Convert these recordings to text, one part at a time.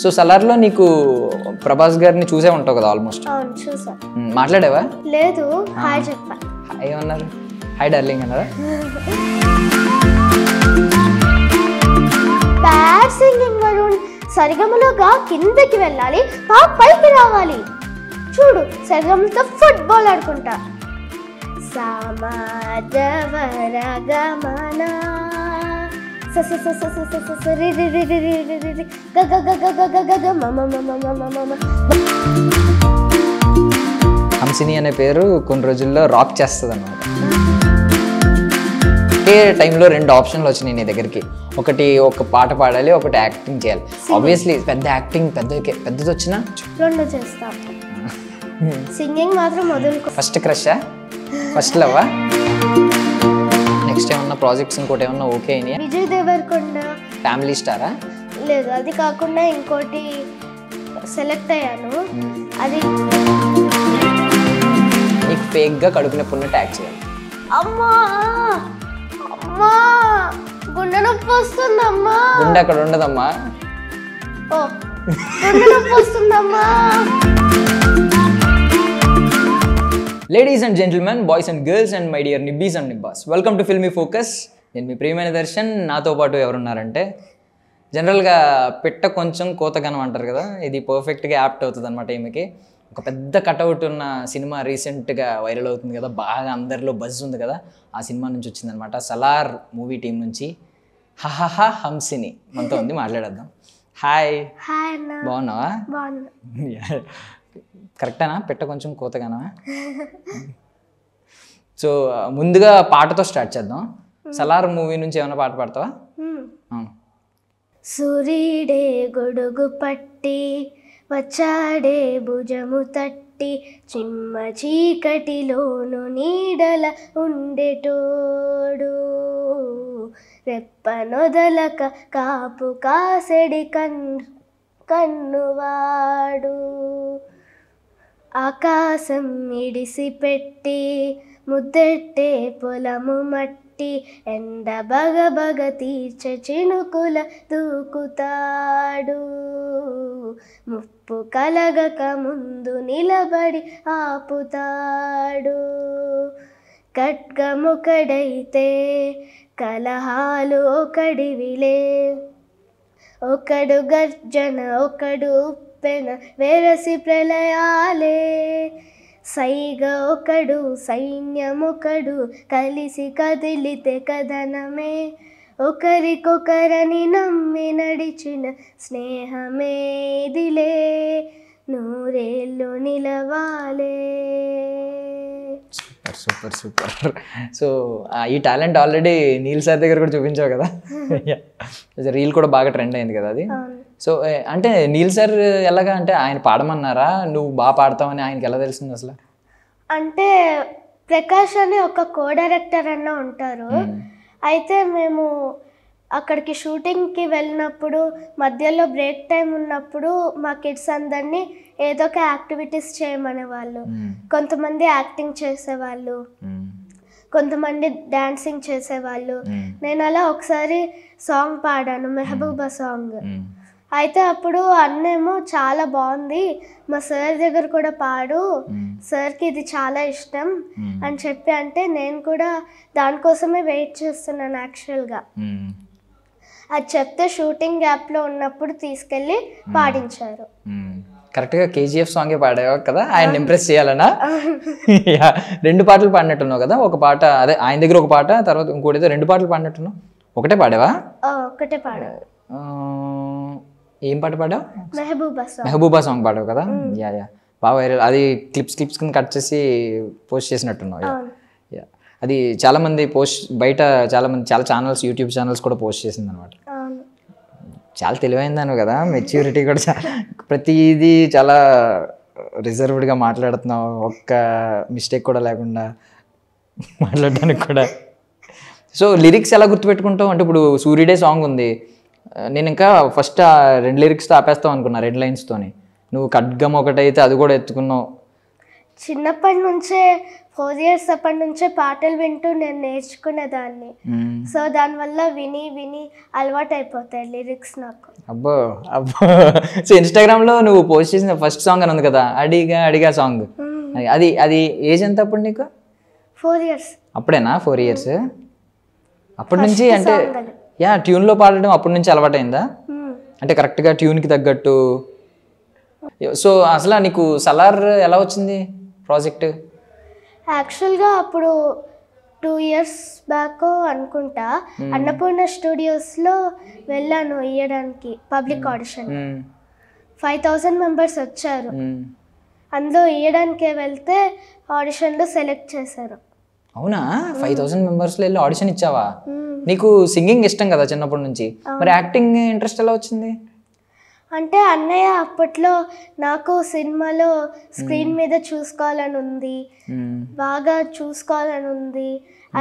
So సలార్లో నీకు ప్రభాస్ గారిని చూసే ఉంటావు కదా ఆల్మోస్ట్. అవును చూసా. మాట్లాడావా? లేదు, హాయ్ చెప్పా. ఏమన్నారు? హాయ్ డార్లింగ్ అన్నారా? బ్యాడ్ సింగింగ్ వరుణ్, సరిగమలోగా కిందకి వెళ్ళాలి, పైకి రావాలి. చూడు సరిగమలతో ఫుట్బాల్ ఆడుకుంటా. సమాజవరగమన హంసిని అనే పేరు కొన్ని రోజుల్లో రాక్ చేస్తుంది అన్నమాట. ఏ టైంలో 2 ఆప్షన్లు వచ్చినాయి నీ దగ్గరికి. ఒకటి ఒక పాట పాడాలి, ఒకటి యాక్టింగ్ చేయాలి. ఆబ్వియస్లీ పెద్ద యాక్టింగ్ పెద్దది వచ్చినా 2 చేస్తా. సింగింగ్ మాత్రం వదులుకో. ఫస్ట్ క్రషా? ఫస్ట్ లవ్వా? నెక్స్ట్ ఏమన్నా ప్రాజెక్ట్స్ ఇంకోటి ఏమన్నా ఓకే అయినాయా? విజయ్ దేవరకొండ. ఫ్యామిలీ స్టారా? లేదు, అది కాకుండా ఇంకోటి సెలెక్ట్ అయ్యాను. అది నీకు ఫేక్గా కడుపు నొప్పున్న ట్యాగ్ చేయాలి. అమ్మా అమ్మా గుండె నొప్పి వస్తుందమ్మా. గుండె అక్కడ ఉండదమ్మా. ఓ గుండె నొప్పి వస్తుందమ్మా. Ladies and gentlemen, boys and girls and my dear nibbis and nibbas, welcome to Filmy Focus. నేను మీ ప్రియమైన దర్శన్. నాతో పాటు ఎవరున్నారంటే, జనరల్గా పిట్ట కొంచెం కోతగనం అంటారు కదా, ఇది పర్ఫెక్ట్గా యాప్ట్ అవుతుంది అనమాట. ఈమెకి ఒక పెద్ద కటౌట్ ఉన్న సినిమా రీసెంట్గా వైరల్ అవుతుంది కదా, బాగా అందరిలో బజ్ ఉంది కదా, ఆ సినిమా నుంచి వచ్చిందనమాట. సలార్ మూవీ టీం నుంచి హహహ హంసిని మనతో ఉంది, మాట్లాడేద్దాం. హాయ్. హాయ్ అన్న. బాగున్నావా? బాగున్నా. కరెక్టేనా? పెట్ట కొంచెం కోతగానా? సో ముందుగా పాటతో స్టార్ట్ చేద్దాం. సలార్ మూవీ నుంచి ఏమైనా పాట పాడతావా? సూర్యుడే గొడుగు పట్టి వచ్చాడే భుజము తట్టి, చిమ్మ చీకటిలోను నీడల ఉండేటోడు, రెప్పనొదలక కాపు కాసెడి కన్నువాడు, ఆకాశం ఇడిసిపెట్టి ముద్దెట్టే పొలము మట్టి, ఎండ బగబగ తీర్చే చినుకుల దూకుతాడు, ముప్పు కలగక ముందు నిలబడి ఆపుతాడు, ఖడ్గముకడైతే కలహాలు ఒకడివిలే, ఒకడు గర్జన ఒకడు ఉప్పెన వెరసి ప్రళయాలే, సైగ ఒకడు సైన్యమొకడు కలిసి కదిలితే కథనమే, ఒకరికొకరని నమ్మి నడిచిన స్నేహమేదిలే, నూరేళ్ళు నిలవాలే. Super super super. సో ఈ టాలెంట్ ఆల్రెడీ నీల్ సార్ దగ్గర కూడా చూపించావు కదా, రీల్ కూడా బాగా ట్రెండ్ అయింది కదా అది. సో అంటే నీల్ సార్ ఎలాగా అంటే ఆయన పాడమన్నారా, నువ్వు బాగా పాడతావని ఆయనకి ఎలా తెలిసింది అసలు? అంటే ప్రకాష్ అని ఒక కో డైరెక్టర్ అన్న ఉంటారు. అయితే మేము అక్కడికి షూటింగ్కి వెళ్ళినప్పుడు మధ్యలో బ్రేక్ టైం ఉన్నప్పుడు మా కిడ్స్ అందరినీ ఏదో ఒక యాక్టివిటీస్ చేయమనేవాళ్ళు. కొంతమంది యాక్టింగ్ చేసేవాళ్ళు, కొంతమంది డాన్సింగ్ చేసేవాళ్ళు. నేను అలా ఒకసారి సాంగ్ పాడాను, మెహబూబా సాంగ్. అయితే అప్పుడు అన్నేమో చాలా బాగుంది, మా సార్ దగ్గర కూడా పాడు, సార్కి ఇది చాలా ఇష్టం అని చెప్పి అంటే నేను కూడా దానికోసమే వెయిట్ చేస్తున్నాను యాక్చువల్గా. అది చెప్తే షూటింగ్ గ్యాప్లో ఉన్నప్పుడు తీసుకెళ్ళి పాడించారు. కరెక్ట్గా కేజీఎఫ్ సాంగే పాడావు కదా, ఆయన ఇంప్రెస్ చేయాలనా? 2 పాటలు పాడినట్టున్నావు కదా, ఒక పాట అదే ఆయన దగ్గర ఒక పాట, తర్వాత ఇంకోటి 2 పాటలు పాడినట్టున్నావు. ఒకటే పాడావా? ఒకటే పాడా. ఏం పాట పాడావు? మెహబూబా సాంగ్ పాడావు కదా. యా యా బాగా వైరల్. అది క్లిప్స్ కింద కట్ చేసి పోస్ట్ చేసినట్టున్నావు. యా అది చాలామంది బయట చాలా ఛానల్స్, యూట్యూబ్ ఛానల్స్ కూడా పోస్ట్ చేసింది అనమాట. చాలా తెలివైందాను కదా, మెచ్యూరిటీ కూడా ప్రతిదీ చాలా రిజర్వ్డ్గా మాట్లాడుతున్నావు, ఒక్క మిస్టేక్ కూడా లేకుండా మాట్లాడడానికి కూడా. సో లిరిక్స్ ఎలా గుర్తుపెట్టుకుంటావు? అంటే ఇప్పుడు సూర్యుడే సాంగ్ ఉంది, నేను ఇంకా ఫస్ట్ 2 లిరిక్స్తో ఆపేస్తావు అనుకున్నా, 2 లైన్స్తోని. నువ్వు ఖడ్గం ఒకటైతే అది కూడా ఎత్తుకున్నావు. చిన్నప్పటి నుంచే 4 years అప్పటి నుంచే పాటలు వింటూ నేను నేర్చుకునేదాన్ని. సో దానివల్ల విని విని అలవాటు అయిపోతాయి లిరిక్స్ నాకు. అబ్బో అబ్బో. సో ఇన్స్టాగ్రామ్లో నువ్వు పోస్ట్ చేసిన ఫస్ట్ సాంగ్ అని ఉంది కదా, అడిగా అడిగా సాంగ్, అది అది ఏజ్ ఎంత అప్పుడు నీకు? 4 years. అప్పుడేనా 4 years? అప్పటి నుంచి అంటే ట్యూన్లో పాడడం అప్పటి నుంచి అలవాటైందా? అంటే కరెక్ట్గా ట్యూన్కి తగ్గట్టు. సో అసలు నీకు సలార్ ఎలా వచ్చింది ప్రాజెక్ట్? యాక్చువల్గా అప్పుడు 2 years బ్యాక్ అనుకుంటా అన్నపూర్ణ స్టూడియోస్లో వెళ్ళాను ఇవ్వడానికి పబ్లిక్ ఆడిషన్. 5,000 members వచ్చారు. అందులో ఇవ్వడానికే వెళ్తే ఆడిషన్లో సెలెక్ట్ చేశారు. అవునా? 5,000 members వెళ్ళి ఆడిషన్ ఇచ్చావా? నీకు సింగింగ్ ఇష్టం కదా చిన్నప్పటి నుంచి, మరి యాక్టింగ్ ఇంట్రెస్ట్ ఎలా వచ్చింది? అంటే అన్నయ్య అప్పట్లో నాకు సినిమాలో స్క్రీన్ మీద చూసుకోవాలని ఉంది, బాగా చూసుకోవాలని ఉంది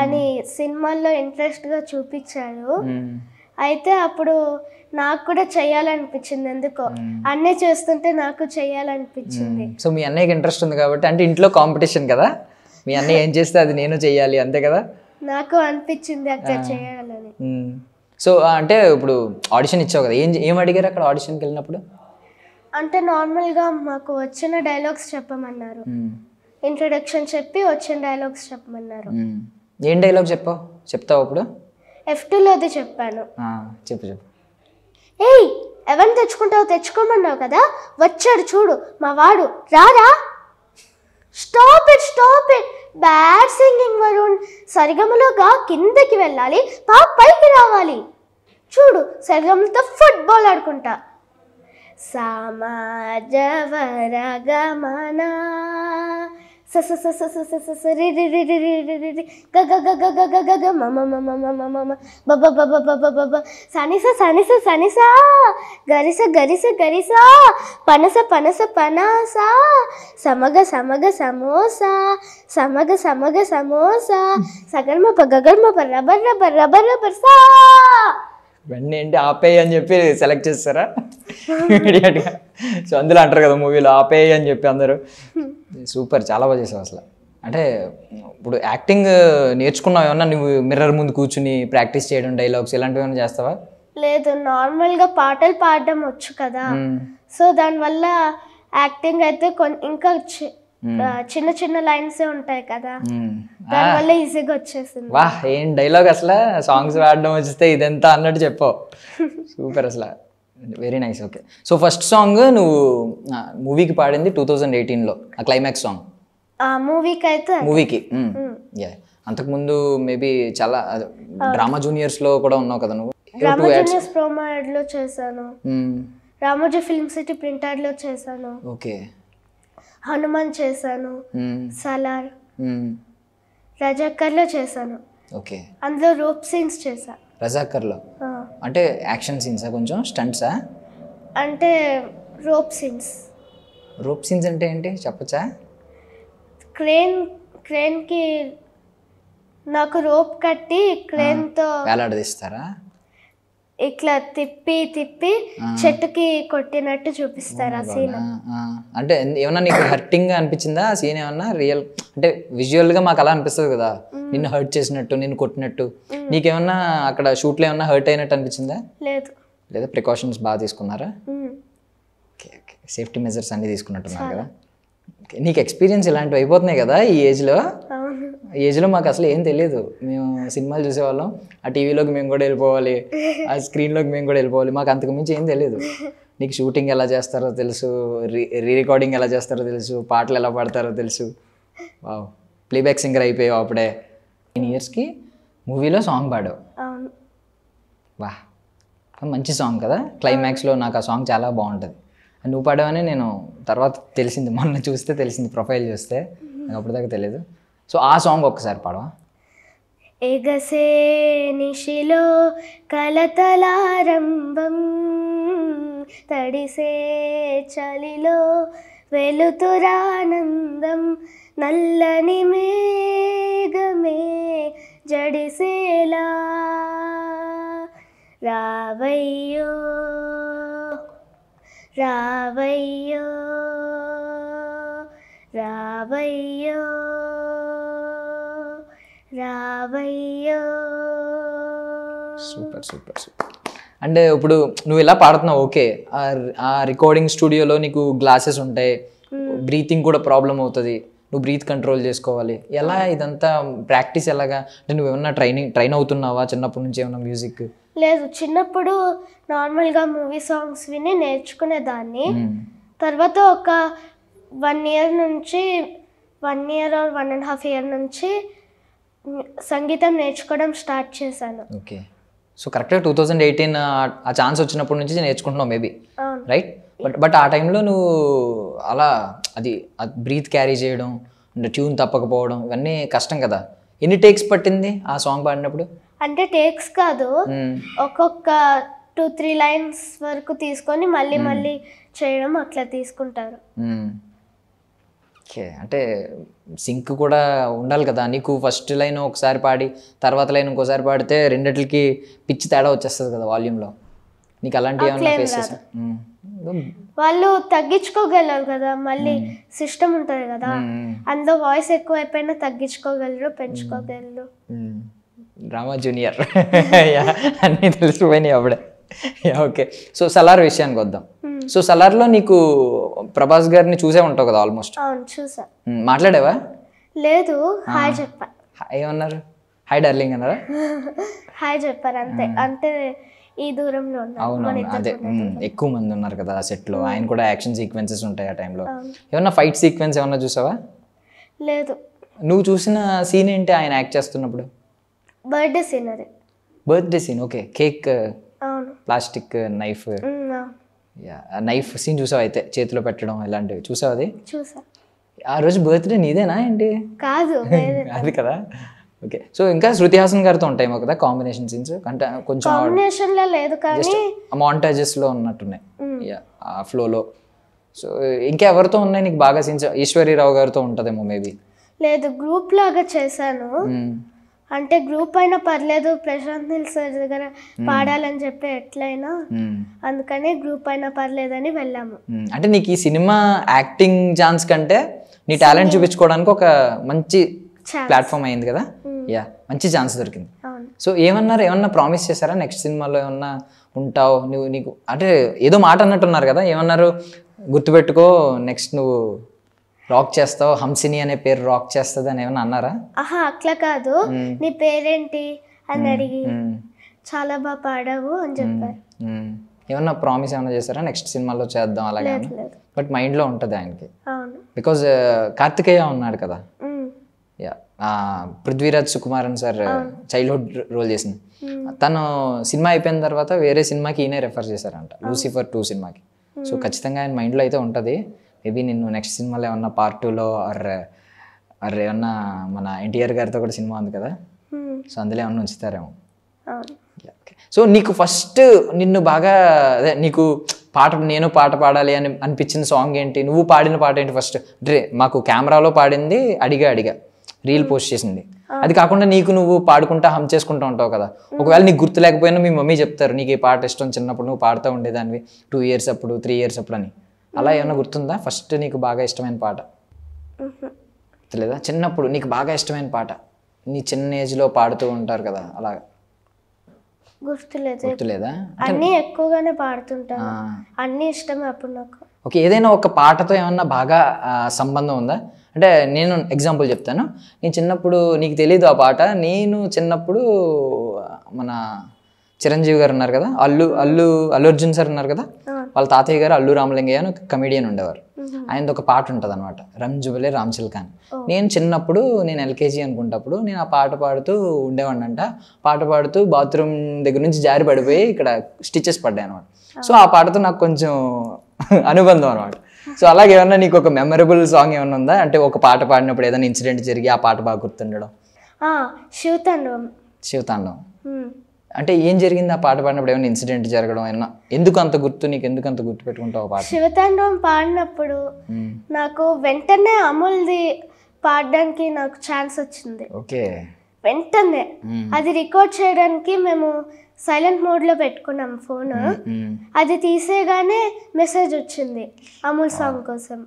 అని సినిమాల్లో ఇంట్రెస్ట్గా చూపించాడు. అయితే అప్పుడు నాకు కూడా చెయ్యాలనిపించింది, ఎందుకో అన్నయ్య చేస్తుంటే నాకు చెయ్యాలనిపించింది. సో మీ అన్నయ్యకి ఇంట్రెస్ట్ ఉంది కాబట్టి, అంటే ఇంట్లో కాంపిటీషన్ కదా, మీ అన్నయ్య ఏం చేస్తే అది నేను చెయ్యాలి అంతే కదా, నాకు అనిపించింది అక్కడ చేయాలని. సో అంటే ఇప్పుడు ఆడిషన్ ఇచ్చావు కదా, ఏం అడిగారు అక్కడ ఆడిషన్కి వెళ్ళినప్పుడు? అంటే నార్మల్గా మాకు వచ్చిన డైలాగ్స్ చెప్పమన్నారు, ఇంట్రొడక్షన్ చెప్పి వచ్చిన డైలాగ్స్ చెప్పమన్నారు. ఏం డైలాగ్ చెప్తావు అప్పుడు? F2లోది చెప్పాను. చెప్పు చెప్పు. ఏయ్ ఎవరిని తెచ్చుకుంటావు, తెచ్చుకోమన్నావు కదా, వచ్చాడు చూడు మా వాడు, రారా. Stop it bad singing Varun, సరిగమలోగా కిందకి వెళ్ళాలి, పైకి రావాలి. చూడు సరిగమలతో ఫుట్బాల్ ఆడుకుంటా. సమాజ వరగమన సనిస సనిస సనిస గరిస గరిస గరిస పనస పనస పనస సమగ సమగ సమోసా సమగ సమగ సమోసా సగర్మ గగర్మ రబ్బర్ రబ్బర్ రబ్బర్ రబ్బర్ సా. ఇవన్నీ ఏంటి ఆపేయి అని చెప్పి సెలెక్ట్ చేస్తారా ఇమీడియట్గా? సో అందులో అంటారు కదా మూవీలో ఆపేయి అని చెప్పి అందరూ. సూపర్, చాలా బాగా చేసావు అసలు. అంటే ఇప్పుడు యాక్టింగ్ నేర్చుకున్నావు ఏమన్నా? నువ్వు మిర్రర్ ముందు కూర్చుని ప్రాక్టీస్ చేయడం, డైలాగ్స్ ఇలాంటివి ఏమైనా చేస్తావా? లేదు, నార్మల్గా పాటలు పాడడం వచ్చు కదా, సో దానివల్ల యాక్టింగ్ అయితే ఇంకా చిన్న చిన్న లైన్సే ఉంటాయి కదా, దానివల్ల ఈజీగా వచ్చేసింది. వాహ్, ఏం డైలాగ్ అసలు, సాంగ్స్ పాడడం వస్తే ఇదంతా అన్నట్టు చెప్పావు. సూపర్ అసలు, very nice. Okay, so first song నువ్వు మూవీకి పాడింది 2018లో, ఆ క్లైమాక్స్ సాంగ్ మూవీకి. అంతకుముందు మేబీ చాలా డ్రామా జూనియర్స్లో కూడా ఉన్నావు కదా నువ్వు? డ్రామా జూనియర్స్ ప్రోమో యాడ్లో చేశాను, రామోజీ ఫిల్మ్ సిటీ ప్రింట్ యాడ్లో చేశాను, ఓకే, హనుమాన్ చేశాను, సలార్, రజాకర్లో చేశాను. ఓకే, అందులో రోప్ సీన్స్ చేశా. రజాకర్లో అంటే యాక్షన్ సీన్సా, కొంచెం స్టంట్సా? అంటే రోప్ సీన్స్. రోప్ సీన్స్ అంటే ఏంటి చెప్పచ్చా? క్రేన్కి నాకు రోప్ కట్టి క్రేన్తో వేలాడదీస్తారా? ఇట్లా తిప్పి తిప్పి చెట్టుకి కొట్టినట్టు చూపిస్తారు ఆ సీన్. అంటే ఏమన్నా నీకు హర్టింగ్ గా అనిపించిందా ఆ సీన్? ఏమన్నా రియల్ అంటే విజువల్ గా మాకు అలా అనిపిస్తుంది కదా, నిన్ను హర్ట్ చేసినట్టు, నిన్ను కొట్టినట్టు. నీకేమన్నా అక్కడ షూట్ లో ఏమన్నా హర్ట్ అయినట్టు అనిపించిందా? లేదు. లేదా ప్రికాషన్స్ బాగా తీసుకున్నారా? ఓకే ఓకే, సేఫ్టీ మెజర్స్ అన్ని తీసుకున్నట్టున్నారు కదా. నీకు ఎక్స్పీరియన్స్ ఇలాంటివి అయిపోతున్నాయి కదా ఈ ఏజ్లో. ఈ ఏజ్లో మాకు అసలు ఏం తెలియదు, మేము సినిమాలు చూసేవాళ్ళం, ఆ టీవీలోకి మేము కూడా వెళ్ళిపోవాలి, ఆ స్క్రీన్లోకి మేము కూడా వెళ్ళిపోవాలి, మాకు అంతకు మించి ఏం తెలియదు. నీకు షూటింగ్ ఎలా చేస్తారో తెలుసు, రీ రికార్డింగ్ ఎలా చేస్తారో తెలుసు, పాటలు ఎలా పాడతారో తెలుసు. వావ్, ప్లేబ్యాక్ సింగర్ అయిపోయావు అప్పుడే. 9 yearsకి మూవీలో సాంగ్ పాడావు. వా, మంచి సాంగ్ కదా. క్లైమాక్స్లో నాకు ఆ సాంగ్ చాలా బాగుంటుంది. నువ్వు పాడావని నేను తర్వాత తెలిసింది, మొన్న చూస్తే తెలిసింది, ప్రొఫైల్ చూస్తే, నాకు అప్పటిదాకా తెలియదు. సో ఆ సాంగ్ ఒక్కసారి పాడవా? ఎగసే నిశిలో కలతలారంభం, తడిసే చలిలో వెలుతురానందం, నల్లని మేఘమే జడిసేలా రావయ్యో రావయ్యో రావయ్యో రావయ్యో. Super super super. అంటే ఇప్పుడు నువ్వు ఇలా పాడుతున్నావు, ఓకే, ఆ రికార్డింగ్ స్టూడియోలో నీకు గ్లాసెస్ ఉంటాయి, బ్రీతింగ్ కూడా ప్రాబ్లం అవుతుంది, నువ్వు బ్రీత్ కంట్రోల్ చేసుకోవాలి, ఎలా ఇదంతా ప్రాక్టీస్ ఎలాగా? అంటే నువ్వు ఏమన్నా ట్రైన్ అవుతున్నావా చిన్నప్పటి నుంచి ఏమన్నా మ్యూజిక్? లేదు, చిన్నప్పుడు నార్మల్గా మూవీ సాంగ్స్ విని నేర్చుకునేదాన్ని. తర్వాత ఒక 1 year నుంచి 1 year or 1.5 year నుంచి సంగీతం నేర్చుకోవడం స్టార్ట్ చేశాను. ఓకే, సో కరెక్ట్గా 2018 ఆ ఛాన్స్ వచ్చినప్పటి నుంచి నేర్చుకుంటున్నావు మేబీ, రైట్? బట్ ఆ టైంలో నువ్వు అలా అది బ్రీత్ క్యారీ చేయడం, ట్యూన్ తప్పకపోవడం ఇవన్నీ కష్టం కదా. ఎన్ని టేక్స్ పట్టింది ఆ సాంగ్ పాడినప్పుడు? అంటే టేక్స్ కాదు, ఒక్కొక్క 2-3 lines వరకు తీసుకొని మళ్ళీ మళ్ళీ చేయడం అట్లా తీసుకుంటారు. ఓకే, అంటే సింక్ కూడా ఉండాలి కదా. నీకు ఫస్ట్ లైన్ ఒకసారి పాడి తర్వాత లైన్ ఇంకోసారి పాడితే రెండిట్లకి పిచ్చి తేడా వచ్చేస్తుంది కదా వాల్యూమ్లో. నీకు అలాంటివి ఏమైనా ఫేస్ చేసా? వాళ్ళు తగ్గించుకోగలరు కదా, మళ్ళీ సిస్టమ్ ఉంటుంది కదా, అందులో వాయిస్ ఎక్కువ అయిపోయినా తగ్గించుకోగలరు, పెంచుకోగలరు. డ్రామా జూనియర్ అన్నీ తెలిసిపోయినాయి అప్పుడే. ఓకే, సో సలార్ విషయానికి వద్దాం. సో సలార్లో నీకు ప్రభాస్ గారిని చూసే ఉంటావు కదా ఆల్మోస్ట్. అవును, చూసా. మాట్లాడావా? లేదు, హాయ్ చెప్పా. ఏమన్నారు? హాయ్ డార్లింగ్ అన్నారా? హాయ్ చెప్పారు అంతే. అంటే ఈ దూరంలో అవును, అదే ఎక్కువ మంది ఉన్నారు కదా సెట్లో. ఆయన కూడా యాక్షన్ సీక్వెన్సెస్ ఉంటాయి ఆ టైంలో. ఏమన్నా ఫైట్ సీక్వెన్స్ ఏమన్నా చూసావా? లేదు. నువ్వు చూసిన సీన్ ఏంటి ఆయన యాక్ట్ చేస్తున్నప్పుడు? Birthday scene. అది birthday scene. Okay, cake, plastic knife, knife scene చూసావు అయితే, చేతిలో పెట్టడం ఇలాంటివి చూసావు? అది చూసా. ఆ రోజు బర్త్డే నీదేనా ఏంటి? కాదు, అది కదా. ఓకే, సో ఇంకా శృతి హాసన్ గారితో ఉంటాయేమో కదా కాంబినేషన్ సీన్స్? అంటే కొంచెం కాంబినేషన్లో లేదు కానీ మాంటాజెస్లో ఉన్నట్టున్నాయి ఆ ఫ్లోలో. సో ఇంకా ఎవరితో ఉన్నాయి నీకు బాగా సీన్స్? ఈశ్వరీరావు గారితో ఉంటుందేమో మేబీ. లేదు, గ్రూప్ లాగా చేశాను. అంటే గ్రూప్ అయినా పర్లేదు, ప్రశాంత్ నీల్ సార్ దగ్గర పాడాలని చెప్పి ఎట్లయినా, అందుకని గ్రూప్ అయినా పర్లేదని వెళ్ళాము. అంటే నీకు ఈ సినిమా యాక్టింగ్ ఛాన్స్ కంటే నీ టాలెంట్ చూపించుకోవడానికి ఒక మంచి ప్లాట్ఫామ్ అయింది కదా. మంచి ఛాన్స్ దొరికింది. సో ఏమన్నా ప్రామిస్ చేశారా నెక్స్ట్ సినిమాలో ఏమన్నా ఉంటావు నువ్వు? నీకు అంటే ఏదో మాట అన్నట్టున్నారు కదా, ఏమన్నారు? గుర్తుపెట్టుకో, నెక్స్ట్ నువ్వు రాక్ చేస్తావు, హంసిని అనే పేరు రాక్ చేస్తుంది అని ఏమన్నా అన్నారా? ఆహా, అట్లా కాదు. నీ పేరేంటి అని అడిగి చాలా బాగా పాడావు అని చెప్పారు. ఏమన్నా ప్రామిస్ ఏమన్నా చేశారా నెక్స్ట్ సినిమాలో చేద్దాం అలాగే? బట్ మైండ్లో ఉంటుంది ఆయనకి, బికాజ్ కార్తికేయ ఉన్నాడు కదా. Prithviraj Sukumaran sir childhood role చేసింది. తను సినిమా అయిపోయిన తర్వాత వేరే సినిమాకి ఈయనే రెఫర్ చేశారంట, లూసిఫర్ 2 సినిమాకి. సో ఖచ్చితంగా ఆయన మైండ్లో అయితే ఉంటుంది. మేబీ నిన్ను నెక్స్ట్ సినిమాలో ఏమన్నా Part 2లో ఆర్ ఏమన్నా మన ఎన్టీఆర్ గారితో కూడా సినిమా ఉంది కదా, సో అందులో ఏమన్నా ఉంచుతారేమో. సో నీకు ఫస్ట్ నిన్ను బాగా అదే నీకు నేను పాట పాడాలి అని అనిపించిన సాంగ్ ఏంటి? నువ్వు పాడిన పాట ఏంటి ఫస్ట్? అంటే మాకు కెమెరాలో పాడింది అడిగా రీల్ పోస్ట్ చేసింది, అది కాకుండా నీకు నువ్వు పాడుకుంటా హమ్ చేసుకుంటూ ఉంటావు కదా. ఒకవేళ నీకు గుర్తు లేకపోయినా మీ మమ్మీ చెప్తారు నీకు ఈ పాట ఇష్టం చిన్నప్పుడు నువ్వు పాడుతూ ఉండేదానివి 2 years అప్పుడు 3 years అప్పుడు అని. అలా ఏమన్నా గుర్తుందా ఫస్ట్ నీకు బాగా ఇష్టమైన పాట? లేదా చిన్నప్పుడు నీకు బాగా ఇష్టమైన పాట నీ చిన్న ఏజ్లో పాడుతూ ఉంటారు కదా, అలా గుర్తులేదా? అన్నీ ఎక్కువగానే పాడుతుంటాను, అన్నీ ఇష్టమే అప్పుడు నాకు. ఓకే, ఏదైనా ఒక పాటతో ఏమన్నా బాగా సంబంధం ఉందా? అంటే నేను ఎగ్జాంపుల్ చెప్తాను. నేను చిన్నప్పుడు, నీకు తెలీదు ఆ పాట, నేను చిన్నప్పుడు మన చిరంజీవి గారు ఉన్నారు కదా, అల్లు అర్జున్ సార్ ఉన్నారు కదా, వాళ్ళ తాతయ్య గారు అల్లు రామలింగయ్య అని ఒక కమెడియన్ ఉండేవారు. ఆయనది ఒక పాట ఉంటుంది అనమాట, రంజుబలే రామ్చిల్కా అని. నేను చిన్నప్పుడు నేను LKG అనుకుంటప్పుడు నేను ఆ పాట పాడుతూ ఉండేవాడిని అంట. పాట పాడుతూ బాత్రూమ్ దగ్గర నుంచి జారి పడిపోయి ఇక్కడ స్టిచెస్ పడ్డాయి అనమాట. సో ఆ పాటతో నాకు కొంచెం అనుబంధం అనమాట. సో అలాగే ఏమన్నా నీకు ఒక మెమరబుల్ సాంగ్ ఏమన్నా ఉందా? అంటే ఒక పాట పాడినప్పుడు ఏదైనా ఇన్సిడెంట్ జరిగి ఆ పాట బాగా గుర్తుండడం? శివతాండవం. అంటే ఏం జరిగింది ఆ పాట పాడినప్పుడు? ఏమైనా ఇన్సిడెంట్ జరగడం ఏమన్నా? ఎందుకు అంత గుర్తు, నీకు ఎందుకు అంత గుర్తు పెట్టుకుంటావు పాట? శివతాండవం పాడినప్పుడు నాకు వెంటనే అమూల్ది పాడడానికి నాకు ఛాన్స్ వచ్చింది. ఓకే, వెంటనే అది రికార్డ్ చేయడానికి మేము సైలెంట్ మోడ్లో పెట్టుకున్నాం ఫోన్. అది తీసేగానే మెసేజ్ వచ్చింది అమూల్ సాంగ్ కోసం,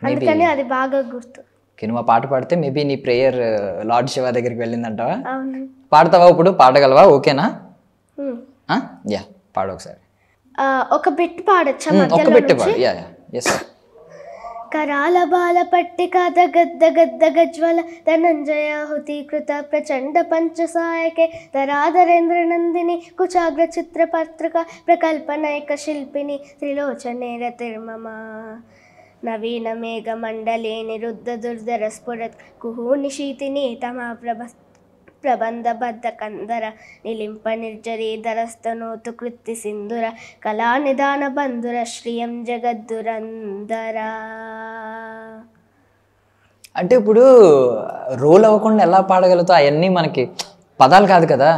అందుకని అది బాగా గుర్తు. ఓకే, నువ్వు ఆ పాట పాడితే మేబీ నీ ప్రేయర్ లార్డ్ శివ దగ్గరికి వెళ్ళిందంటావా? అవును. పాడతావా ఇప్పుడు? పాడగలవా? ఓకేనా? యా, పాడు ఒకసారి. ఒక బిట్ పాడొచ్చా? ఒక బిట్ పాడు. Yeah yeah, yes. कराल बाल पट्टिका दगद् गद् गज्वल धनञ्जयाहुतीकृत प्रचण्ड पञ्चसायके धराधरेन्द्र नन्दिनी कुचाग्र चित्रपत्रिका प्रकल्पनैकशिल्पिनी त्रिलोचने रतिर्ममा नवीन मेघमण्डले निरुद्ध दुर्धर स्फुरत् कुहूनिशीतिनी तमा प्रबन्धबद्ध कंदर निलिम्प निर्जरीधरस्तनोतु कृत्ति सिंधुर कलानिदान बंधुर श्रियं जगद्दुरंदर. అంటే ఇప్పుడు రోల్ అవ్వకుండా ఎలా పాడగలుగుతావు? అవన్నీ మనకి పదాలు కాదు కదా.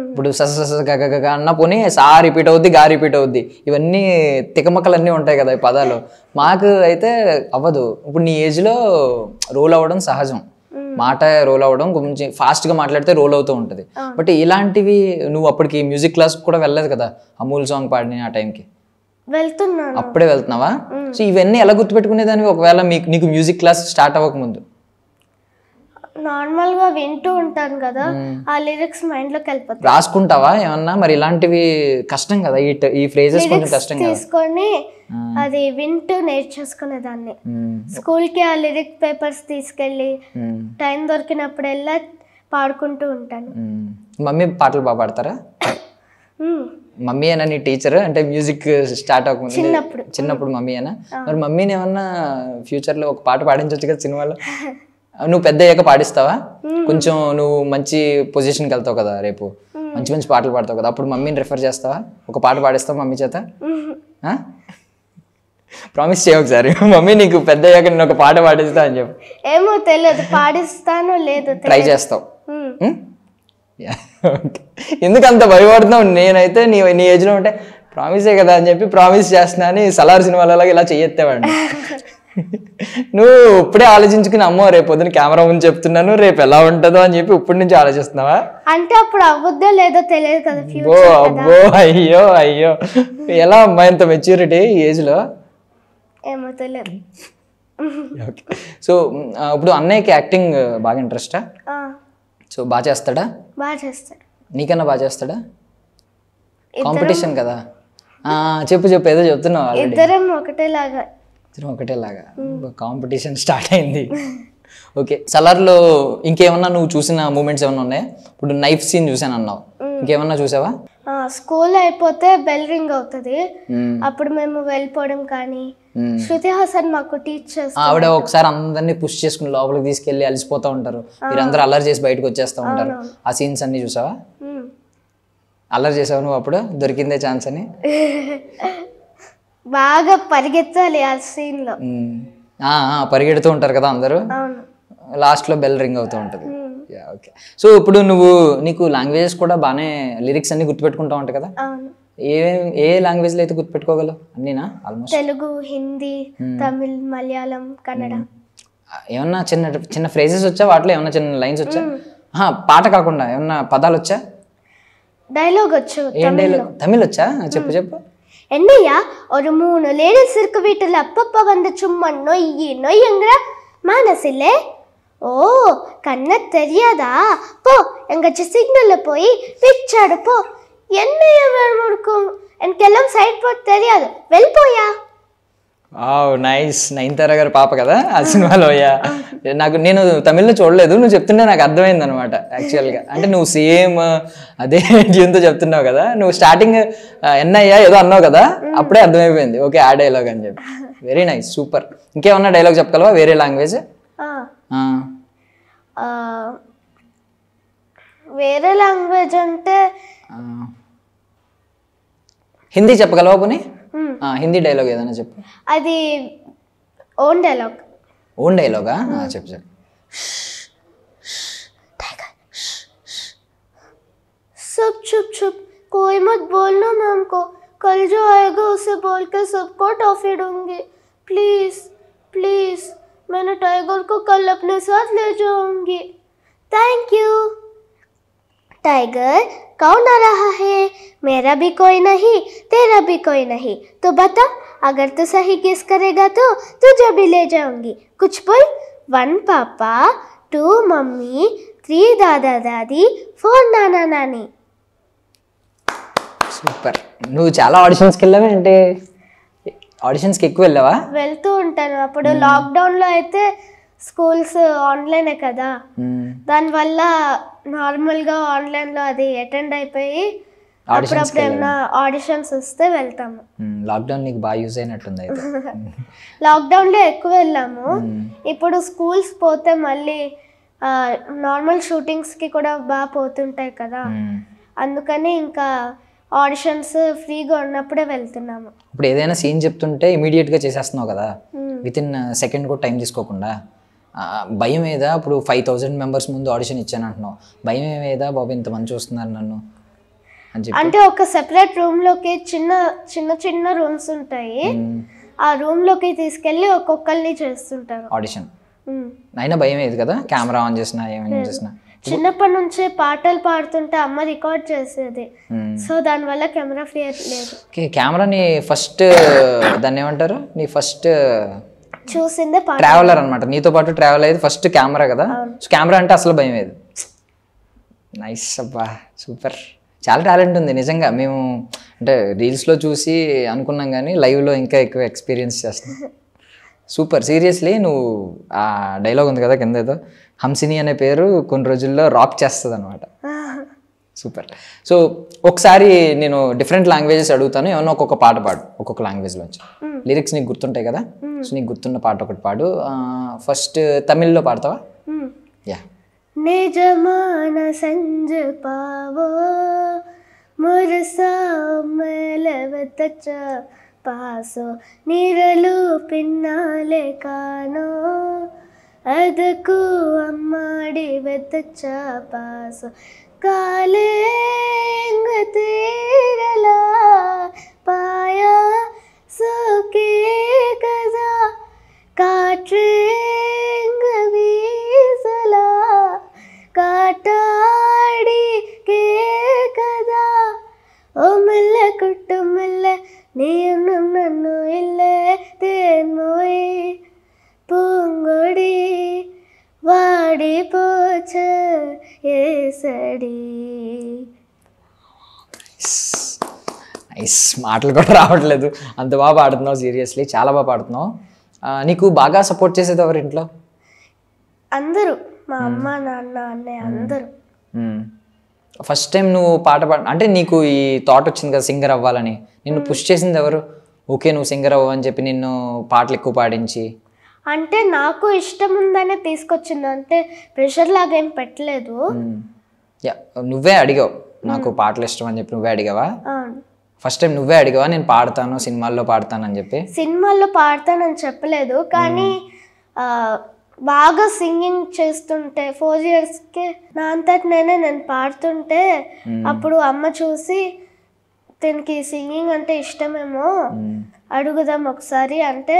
ఇప్పుడు సస సస గగ గగ అన్న పోనీ సా రిపీట్ అవుద్ది, గా రిపీట్ అవుద్ది, ఇవన్నీ తికమకలన్నీ ఉంటాయి కదా ఈ పదాలు. మాకు అయితే అవ్వదు. ఇప్పుడు నీ ఏజ్లో రోల్ అవ్వడం సహజం, మాట రోల్ అవ్వడం, కొంచెం ఫాస్ట్గా మాట్లాడితే రోల్ అవుతూ ఉంటుంది. బట్ ఇలాంటివి నువ్వు అప్పటికి మ్యూజిక్ క్లాస్ కూడా వెళ్ళలేదు కదా, అమూల్ సాంగ్ పాడిన ఆ టైంకి? వెళ్తున్నాను. అప్పుడే వెళ్తున్నావా? సో ఇవన్నీ ఎలా గుర్తుపెట్టుకునేదానివి ఒకవేళ నీకు మ్యూజిక్ క్లాస్ స్టార్ట్ అవ్వక ముందు? నార్మల్గా వింటూ ఉంటాను కదా, ఆ లిరిక్స్ మైండ్లోకి వెళ్ళిపోతాయి. రాసుకుంటావా ఏమన్నా? మరి ఇలాంటివి కష్టం కదా, ఈ ఫ్రేజెస్ కొంచెం కష్టం కదా. తీసుకొని అది వింటూ నేర్చేసుకునేదాన్ని. స్కూల్కి ఆ లిరిక్ పేపర్స్ తీసుకెళ్ళి టైం దొరికినప్పుడల్లా పాడుకుంటూ ఉంటాను. మమ్మీ పాటలు బాగా పాడతారా? మమ్మీ అయినా నీ టీచర్? అంటే మ్యూజిక్ స్టార్ట్ అవ్వకముందు చిన్నప్పుడు మమ్మీ అయినా? మరి మమ్మీని ఏమన్నా ఫ్యూచర్లో ఒక పాట పాడించవచ్చు కదా సినిమాలో? నువ్వు పెద్ద అయ్యాక పాడిస్తావా? కొంచెం నువ్వు మంచి పొజిషన్కి వెళ్తావు కదా, రేపు మంచి మంచి పాటలు పాడతావు కదా, అప్పుడు మమ్మీని రిఫర్ చేస్తావా? ఒక పాట పాడిస్తావు మమ్మీ చేత? ప్రామిస్ చేయ ఒకసారి, మమ్మీ నీకు పెద్ద అయ్యాక నేను ఒక పాట పాడిస్తా అని చెప్పు. ఏమో తెలియదు, పాడిస్తానో లేదు, ట్రై చేస్తావు. ఎందుకు అంత భయపడుతున్నావు? నేనైతే నీ ఏజ్లో ఉంటే ప్రామిసే కదా అని చెప్పి ప్రామిస్ చేస్తున్నా అని సలార్ సినిమాలలో ఇలా చెయ్యెత్తేవాడిని. నువ్వు ఇప్పుడే ఆలోచించుకుని అమ్మో రేపు పొద్దున కెమెరా ముందు చెప్తున్నాను రేపు ఎలా ఉంటుందో అని చెప్పి ఇప్పటి నుంచి ఆలోచిస్తున్నావా? అంటే అప్పుడు అవ్వద్దో లేదో తెలియదు కదా. అబ్బో అయ్యో అయ్యో, ఎలా అమ్మా ఇంత మెచ్యూరిటీ ఈ ఏజ్లో? ఏమో తెలియదు. సో ఇప్పుడు అన్నయ్యకి యాక్టింగ్ బాగా ఇంట్రెస్టా? సో బాగా చేస్తాడా? బాగా చేస్తాడు. నీకన్నా బాగా చేస్తాడా? కాంపిటీషన్ కదా. చెప్పు చెప్పు, ఏదో చెప్తున్నావు. ఇద్దరం ఒకటేలాగా కాంపిటీషన్ స్టార్ట్ అయింది. ఓకే, సలార్లో ఇంకేమన్నా నువ్వు చూసిన మూమెంట్స్ ఏమన్నా ఉన్నాయా? ఇప్పుడు నైఫ్ సీన్ చూసాను అన్నావు, ఇంకేమన్నా చూసావా? స్కూల్ అయిపోతే బెల్ రింగ్ అవుతుంది, అప్పుడు మేము వెళ్ళిపోవడం. కానీ శృతి హాసన్ మాకు టీచ్ చేస్తారు. ఆవిడ ఒకసారి అందరినీ పుష్ చేసుకుని లోపలికి తీసుకెళ్లి అలసిపోతా ఉంటారు, మీరందరూ అల్లరి చేసి బయటకు వచ్చేస్తూ ఉంటారు. ఆ సీన్స్ అన్ని చూసావా? అల్లరి చేసావు నువ్వు అప్పుడు? దొరికిందే ఛాన్స్ అని బాగా పరిగెత్తాలి ఆ సీన్ లో. పరిగెడుతూ ఉంటారు కదా అందరూ, లాస్ట్ లో బెల్ రింగ్ అవుతూ ఉంటుంది. ఓకే, సో ఇప్పుడు నీకు లాంగ్వేజెస్ కూడా బాగానే, లిరిక్స్ అన్ని గుర్తుపెట్టుకుంటా ఉంటాయి కదా? ఏ లాంగ్వేజ్ లో అయితే గుర్తుపెట్టుకోగలవు? అన్నీనా? ఆల్మోస్ట్ తెలుగు, హిందీ, తమిళ్, మలయాళం, కన్నడ. ఏమన్నా చిన్న చిన్న ఫ్రేజెస్ వచ్చా? వాటిలో ఏమన్నా చిన్న లైన్స్ వచ్చా? పాట కాకుండా ఏమన్నా పదాలు వచ్చా? డైలాగ్ వచ్చు. ఏం డైలాగ్? తమిళ్ వచ్చా? చెప్పు చెప్పు. என்னையா ஒரு 3 லேடிஸ் இருக்கு வீட்டில், அப்பப்போ வந்து சும்மா நொய்யுங்கிற மனசில்லே. ஓ கண்ண தெரியாதா? போ எங்கச்சி சிக்னல்ல போய் பிச்சாடு போ. என்னையா வேணும் இருக்கும், எனக்கு எல்லாம் சைட் போட் தெரியாது, వెళ్ళిపోయా. నైస్. నయనతార గారి పాప కదా ఆ సినిమాలో. నేను తమిళ్లో చూడలేదు, నువ్వు చెప్తుంటే నాకు అర్థమైంది అనమాట యాక్చువల్గా. అంటే నువ్వు సేమ్ అదే ట్యూన్తో చెప్తున్నావు కదా. నువ్వు స్టార్టింగ్ ఎన్నయ్యా ఏదో అన్నావు కదా, అప్పుడే అర్థమైపోయింది ఓకే ఆ డైలాగ్ అని చెప్పి. Very nice, super. ఇంకేమన్నా డైలాగ్ చెప్పగలవా వేరే లాంగ్వేజ్? వేరే లాంగ్వేజ్ అంటే హిందీ చెప్పగలవా పోనీ? హిందీ డైలాగ్ ఏదైనా చెప్పు. అది ఓన్ డైలాగ్. ఓన్ డైలాగా? చెప్పు చెప్పు. सब चुप चुप, कोई मत बोलना मैम को, कल जो आएगा उसे बोल के सबको टॉफी दूंगी. प्लीज प्लीज, मैंने टाइगर को कल अपने साथ ले जाऊंगी. Thank you. टाइगर कौन आ रहा है? मेरा भी कोई नहीं, तेरा भी कोई नहीं, तो बता. अगर तू सही गेस करेगा तो तुझे भी ले जाऊंगी. कुछ बोल. 1 పాపా, 2 మమ్మీ, 3 దాదా దాది, 4 నానా నాని. సూపర్. నువ్వు చాలా ఆడిషన్స్కి వెళ్ళావా అంటే? ఆడిషన్స్కి ఎక్కువ వెళ్ళావా? వెళ్తూ ఉంటాను. అప్పుడు లాక్డౌన్లో అయితే స్కూల్స్ ఆన్లైనే కదా, దానివల్ల నార్మల్గా ఆన్లైన్లో అది అటెండ్ అయిపోయి అప్పుడప్పుడు ఏమైనా ఆడిషన్స్ వస్తే వెళ్తాము. లాక్డౌన్ నీకు బాగా యూజ్ అయినట్టుంది అయితే. లాక్డౌన్లో ఎక్కువ వెళ్ళాము. ఇప్పుడు స్కూల్స్ పోతే మళ్ళీ నార్మల్ షూటింగ్స్కి కూడా బాగా పోతుంటాయి కదా, అందుకని ఇంకా ఆడిషన్స్ ఫ్రీగా ఉన్నప్పుడే వెళ్తున్నాము. ఇప్పుడు ఏదైనా సీన్ చెప్తుంటే ఇమీడియట్గా చేసేస్తున్నావు కదా, విత్ ఇన్ సెకండ్ కూడా టైం తీసుకోకుండా. భయం ఏదా? ఇప్పుడు 5000 మెంబర్స్ ముందు ఆడిషన్ ఇచ్చాను అంటున్నావు, భయం ఏదా బాబు ఇంతమంది చూస్తున్నారు నన్ను అని చెప్పి? అంటే ఒక సెపరేట్ రూమ్లోకి చిన్న చిన్న చిన్న రూమ్స్ ఉంటాయి, ఆ రూమ్లోకి తీసుకెళ్ళి ఒక్కొక్కరిని చేస్తుంటారు ఆడిషన్. అయినా భయం ఏది కదా, కెమెరా ఆన్ చేసినా ఏమైనా చేసినా? చిన్నప్పటి నుంచే పాటలు పాడుతుంటే అమ్మ రికార్డ్ చేసేది, సో దానివల్ల కెమెరా ఫియర్ లేదు. ఓకే, కెమెరాని ఫస్ట్ దాన్ని ఏమంటారు, నీ ఫస్ట్ చూసిందే ట్రావెలర్ అనమాట, నీతో పాటు ట్రావెల్ అయ్యేది ఫస్ట్ కెమెరా కదా. సో కెమెరా అంటే అసలు భయం ఏది? నైస్ అబ్బా, సూపర్. చాలా టాలెంట్ ఉంది నిజంగా. మేము అంటే రీల్స్లో చూసి అనుకున్నాం కానీ లైవ్లో ఇంకా ఎక్కువ ఎక్స్పీరియన్స్ చేస్తున్నాం. సూపర్. సీరియస్లీ నువ్వు ఆ డైలాగ్ ఉంది కదా కింద ఏదో, హంసిని అనే పేరు కొన్ని రోజుల్లో రాక్ చేస్తుంది అనమాట. సూపర్. సో ఒకసారి నేను డిఫరెంట్ లాంగ్వేజెస్ అడుగుతాను, ఏమన్నా ఒక్కొక్క పాట పాడు ఒక్కొక్క లాంగ్వేజ్లోంచి. లిరిక్స్ నీకు గుర్తుంటాయి కదా, సో నీకు గుర్తున్న పాట ఒకటి పాడు. ఫస్ట్ తమిళ్లో పాడతావా? యా. నిజమాన సంజ పావో మురసా మేలవతచ పాసో నిరలు పిన్నాలే కానో ಅದಕ್ಕೂ ಅಮ್ಮಾಡಿ వెతచ్చ పాసు కాలేంగ తీరల పాయా సోకే కజా కాట్రేంగ వీసల కాటాడి కే కజా ఓ మెల్ల కుట్టు మెల్ల నీను నన్ను ఇల్లే తేన్మోయి పూంగొడి వాడిపోచ ఏసడి. నైస్. మాటలు కూడా రావట్లేదు, అంత బాగా పాడుతున్నావు. సీరియస్లీ చాలా బాగా పాడుతున్నావు. నీకు బాగా సపోర్ట్ చేసేది ఎవరు ఇంట్లో? అందరూ, మా అమ్మ నాన్న అన్నయ్య అందరూ. ఫస్ట్ టైం నువ్వు పాట అంటే నీకు ఈ థాట్ వచ్చింది కదా సింగర్ అవ్వాలని, నిన్ను పుష్ చేసింది ఎవరు? ఓకే నువ్వు సింగర్ అవ్వని చెప్పి నిన్ను పాటలు ఎక్కువ పాడించి? అంటే నాకు ఇష్టం ఉందనే తీసుకొచ్చింది, అంటే ప్రెషర్ లాగా ఏం పెట్టలేదు. నువ్వే అడిగావు నాకు పాటలు ఇష్టం అని చెప్పి, నువ్వే అడిగావా? ఫస్ట్ టైం నువ్వే అడిగావా నేను పాడతాను సినిమాల్లో పాడతాను అని చెప్పి? సినిమాల్లో పాడతానని చెప్పలేదు, కానీ బాగా సింగింగ్ చేస్తుంటే 4 yearsకే నా అంతటి నేను పాడుతుంటే అప్పుడు అమ్మ చూసి దీనికి సింగింగ్ అంటే ఇష్టమేమో అడుగుదాం ఒకసారి అంటే